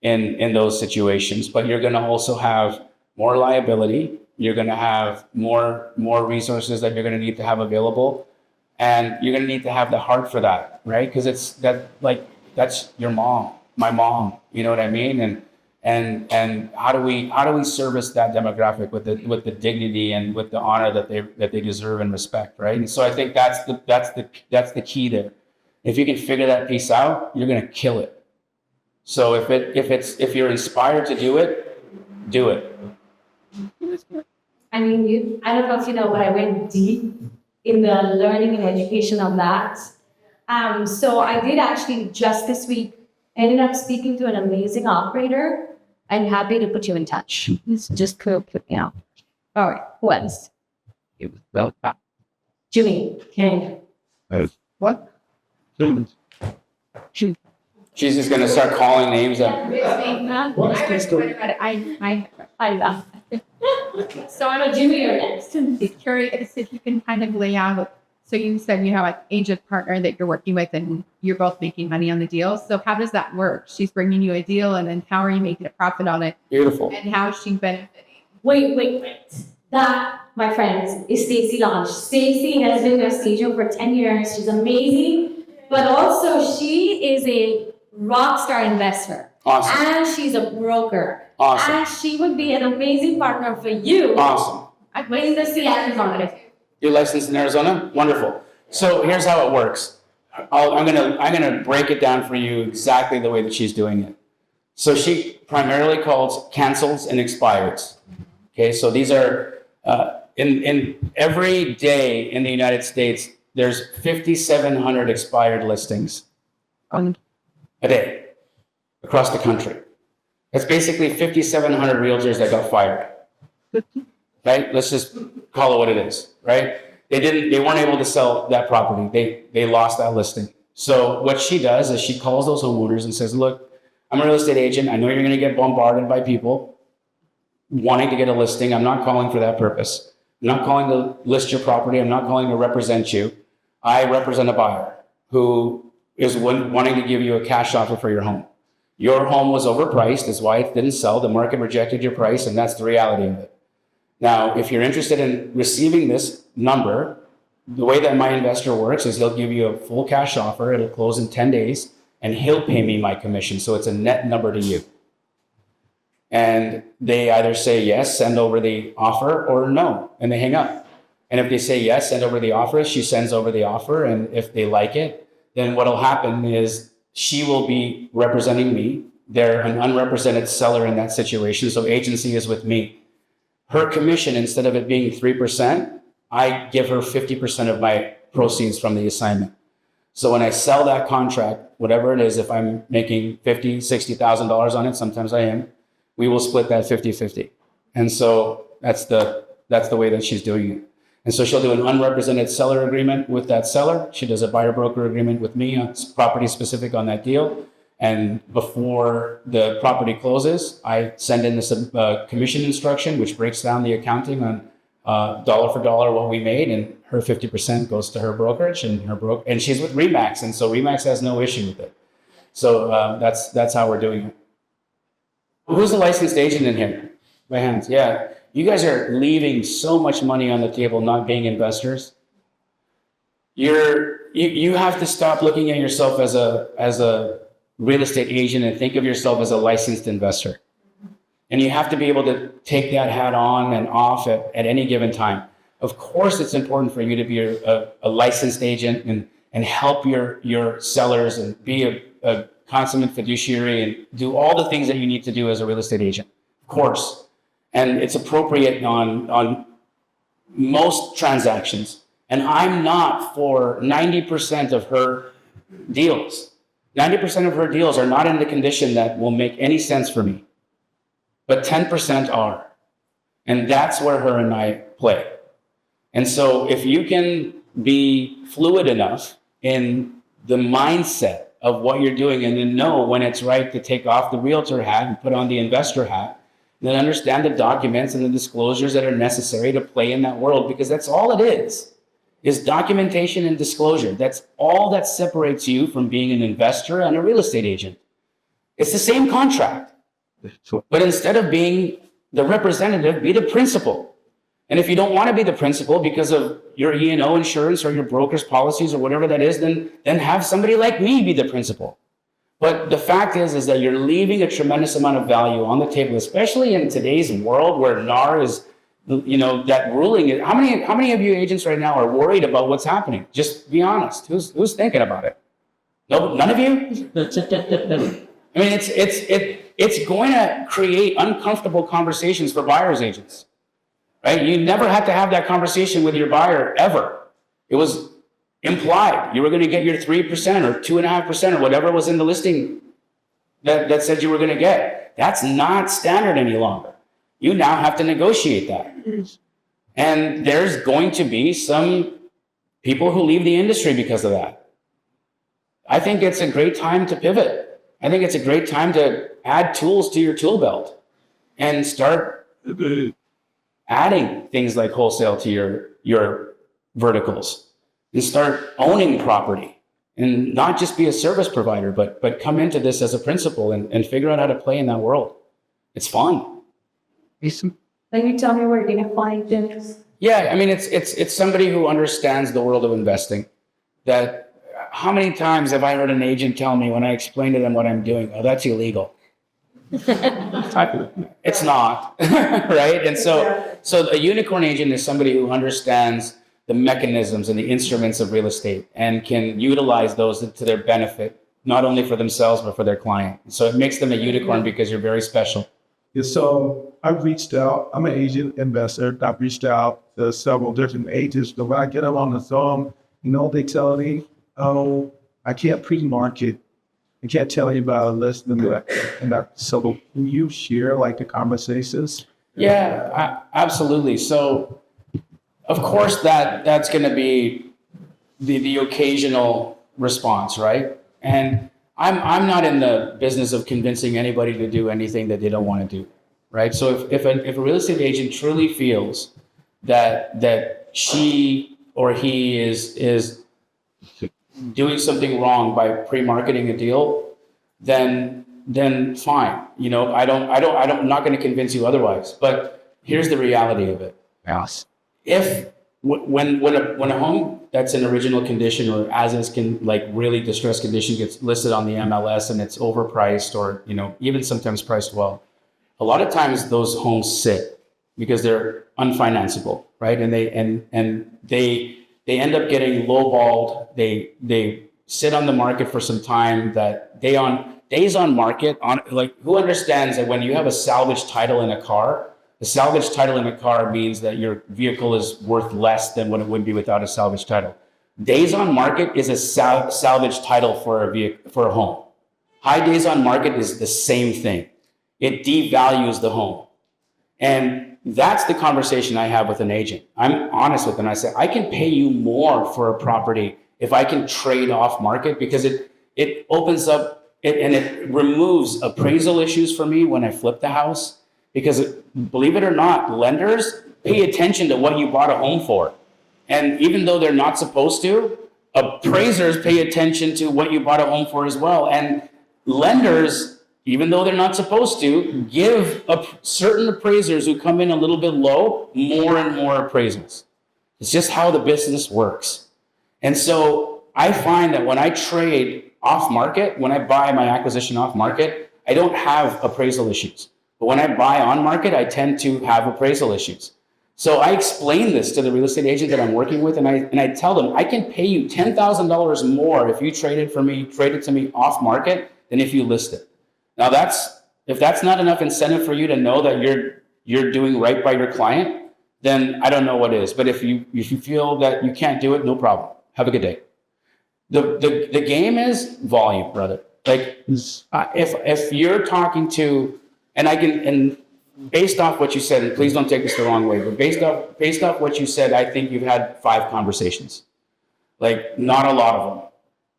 Speaker 2: in those situations. But you're going to also have more liability. You're going to have more resources that you're going to need to have available, and you're going to need to have the heart for that, right? Because that's your mom, my mom. You know what I mean? And how do we service that demographic with the dignity and with the honor that they deserve and respect, right? And so I think that's the key there. If you can figure that piece out, you're going to kill it. So if you're inspired to do it, do it.
Speaker 3: I mean, I don't know if you know, but I went deep in the learning and education of that. So I did actually just this week ended up speaking to an amazing operator. I'm happy to put you in touch. Just put me out. All right, who else?
Speaker 4: It was about
Speaker 3: Jimmy. Okay.
Speaker 4: what?
Speaker 2: She's just going to start calling names out.
Speaker 3: So I'm a Jimmy or next.
Speaker 6: Curious if you can kind of lay out. So you said you have an agent partner that you're working with and you're both making money on the deal. So how does that work? She's bringing you a deal, and then how are you making a profit on it?
Speaker 2: Beautiful.
Speaker 6: And how is she benefiting?
Speaker 3: Wait. That, my friends, is Stacey Launch. Stacey has been with Stacio for 10 years. She's amazing. But also she is a rock star investor.
Speaker 2: Awesome.
Speaker 3: And she's a broker.
Speaker 2: Awesome.
Speaker 3: And she would be an amazing partner for you.
Speaker 2: Awesome.
Speaker 3: I'm waiting to see Arizona.
Speaker 2: You're licensed in Arizona? Wonderful. So here's how it works. I'm gonna break it down for you exactly the way that she's doing it. So she primarily cancels and expires. Okay, so these are in every day in the United States, there's 5,700 expired listings a day across the country. That's basically 5,700 realtors that got fired. Right? Let's just call it what it is, right? They weren't able to sell that property. They lost that listing. So what she does is she calls those homeowners and says, look, I'm a real estate agent. I know you're going to get bombarded by people wanting to get a listing. I'm not calling for that purpose. I'm not calling to list your property. I'm not calling to represent you. I represent a buyer who is wanting to give you a cash offer for your home. Your home was overpriced. That's why it didn't sell. The market rejected your price, and that's the reality of it. Now, if you're interested in receiving this number, the way that my investor works is he'll give you a full cash offer. It'll close in 10 days, and he'll pay me my commission. So it's a net number to you. And they either say yes, send over the offer, or no, and they hang up. And if they say yes, send over the offer, she sends over the offer. And if they like it, then what'll happen is she will be representing me. They're an unrepresented seller in that situation. So agency is with me. her commission, instead of it being 3%, I give her 50% of my proceeds from the assignment. So when I sell that contract, whatever it is, if I'm making $50,000, $60,000 on it, sometimes I am, we will split that 50-50. And so that's the way that she's doing it. And so she'll do an unrepresented seller agreement with that seller. She does a buyer broker agreement with me on property specific on that deal. And before the property closes, I send in this commission instruction, which breaks down the accounting on dollar for dollar what we made, and her 50% goes to her brokerage, and she's with Remax, and so Remax has no issue with it. So that's how we're doing it. Who's a licensed agent in here? By hands, yeah. You guys are leaving so much money on the table, not being investors. You have to stop looking at yourself as a real estate agent and think of yourself as a licensed investor. And you have to be able to take that hat on and off at any given time. Of course, it's important for you to be a licensed agent and help your sellers and be a consummate fiduciary and do all the things that you need to do as a real estate agent. Of course. And it's appropriate on most transactions. And I'm not for 90% of her deals. 90% of her deals are not in the condition that will make any sense for me. But 10% are. And that's where her and I play. And so if you can be fluid enough in the mindset of what you're doing and then know when it's right to take off the realtor hat and put on the investor hat, then understand the documents and the disclosures that are necessary to play in that world, because that's all it is documentation and disclosure. That's all that separates you from being an investor and a real estate agent. It's the same contract. But instead of being the representative, be the principal. And if you don't want to be the principal because of your E&O insurance or your broker's policies or whatever that is, then have somebody like me be the principal. But the fact is that you're leaving a tremendous amount of value on the table, especially in today's world where NAR is, that ruling. How many of you agents right now are worried about what's happening? Just be honest. Who's thinking about it? No, none of you? I mean, it's going to create uncomfortable conversations for buyer's agents, right? You never had to have that conversation with your buyer ever. It was implied. You were going to get your 3% or 2.5% or whatever was in the listing that said you were going to get. That's not standard any longer. You now have to negotiate that. And there's going to be some people who leave the industry because of that. I think it's a great time to pivot. I think it's a great time to add tools to your tool belt and start adding things like wholesale to your verticals and start owning property and not just be a service provider, but come into this as a principal and figure out how to play in that world. It's fun.
Speaker 3: Can you tell me where you're going to find this?
Speaker 2: Yeah, I mean, it's somebody who understands the world of investing. That how many times have I heard an agent tell me when I explain to them what I'm doing, oh, that's illegal. It's not, right? And so a unicorn agent is somebody who understands the mechanisms and the instruments of real estate and can utilize those to their benefit, not only for themselves, but for their client. So it makes them a unicorn because you're very special.
Speaker 7: Yeah, so I've reached out. I'm an agent investor. I've reached out to several different agents. But when I get them on the phone, they tell me, oh, I can't pre-market. I can't tell you about a list. So will you share like the conversations?
Speaker 2: Yeah, absolutely. So of course that's going to be the occasional response, right? And I'm not in the business of convincing anybody to do anything that they don't want to do, right? So if a real estate agent truly feels that she or he is doing something wrong by pre-marketing a deal, then fine. I'm not going to convince you otherwise. But here's the reality of it.
Speaker 4: Yes.
Speaker 2: When a home that's in original condition or as is really distressed condition gets listed on the MLS and it's overpriced or even sometimes priced well, a lot of times those homes sit because they're unfinanceable, right? And they end up getting lowballed. They sit on the market for some time. That days on market who understands that when you have a salvage title in a car, the salvage title in a car means that your vehicle is worth less than what it would be without a salvage title. Days on market is a salvage title for a vehicle, for a home. High days on market is the same thing. It devalues the home. And that's the conversation I have with an agent. I'm honest with them. I say, I can pay you more for a property if I can trade off market, because it opens up and it removes appraisal issues for me when I flip the house. Because believe it or not, lenders pay attention to what you bought a home for. And even though they're not supposed to, appraisers pay attention to what you bought a home for as well. And lenders, even though they're not supposed to, give certain appraisers who come in a little bit low more and more appraisals. It's just how the business works. And so I find that when I trade off market, when I buy my acquisition off market, I don't have appraisal issues. But when I buy on market, I tend to have appraisal issues. So I explain this to the real estate agent that I'm working with, and I tell them, I can pay you $10,000 more if you trade it to me off market than if you list it. Now if that's not enough incentive for you to know that you're doing right by your client, then I don't know what is. But if you feel that you can't do it, no problem. Have a good day. The game is volume, brother. Like if you're talking to, and based off what you said, and please don't take this the wrong way, but based off what you said, I think you've had 5 conversations. Like, not a lot of them.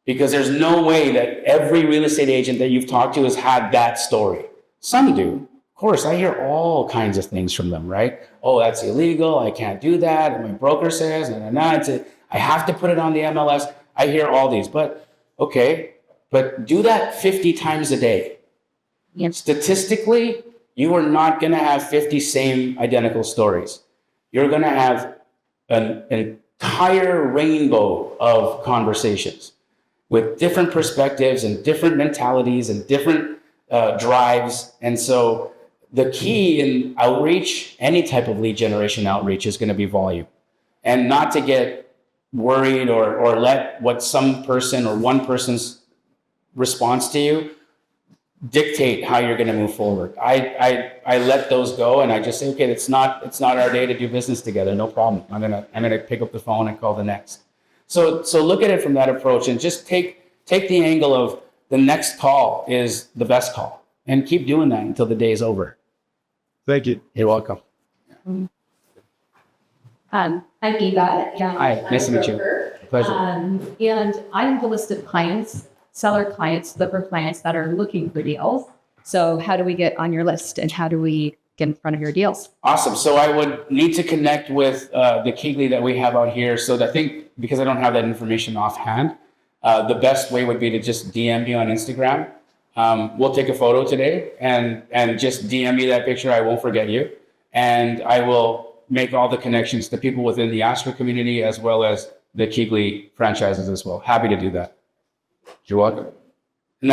Speaker 2: Because there's no way that every real estate agent that you've talked to has had that story. Some do. Of course, I hear all kinds of things from them, right? Oh, that's illegal. I can't do that. And my broker says, I have to put it on the MLS. I hear all these. But, okay, but do that 50 times a day.
Speaker 3: Yep.
Speaker 2: Statistically, you are not going to have 50 same identical stories. You're going to have an entire rainbow of conversations with different perspectives and different mentalities and different drives. And so the key in outreach, any type of lead generation outreach, is going to be volume, and not to get worried or let what some person or one person's response to you dictate how you're going to move forward. I let those go, and I just say, okay, it's not our day to do business together. No problem. I'm gonna pick up the phone and call the next. So look at it from that approach, and just take the angle of the next call is the best call, and keep doing that until the day is over.
Speaker 7: Thank you.
Speaker 2: You're welcome.
Speaker 3: I'm Yvette.
Speaker 2: Hi, nice to meet you. Pleasure.
Speaker 5: And I have a list of clients, seller clients, flipper clients that are looking for deals. So how do we get on your list, and how do we get in front of your deals?
Speaker 2: Awesome. So I would need to connect with the Keegley that we have out here. So I think, because I don't have that information offhand, the best way would be to just DM me on Instagram. We'll take a photo today and just DM me that picture. I won't forget you. And I will make all the connections to people within the Astro community as well as the Keegley franchises as well. Happy to do that. You're welcome. And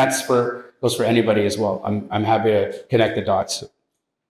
Speaker 2: goes for anybody as well. I'm happy to connect the dots.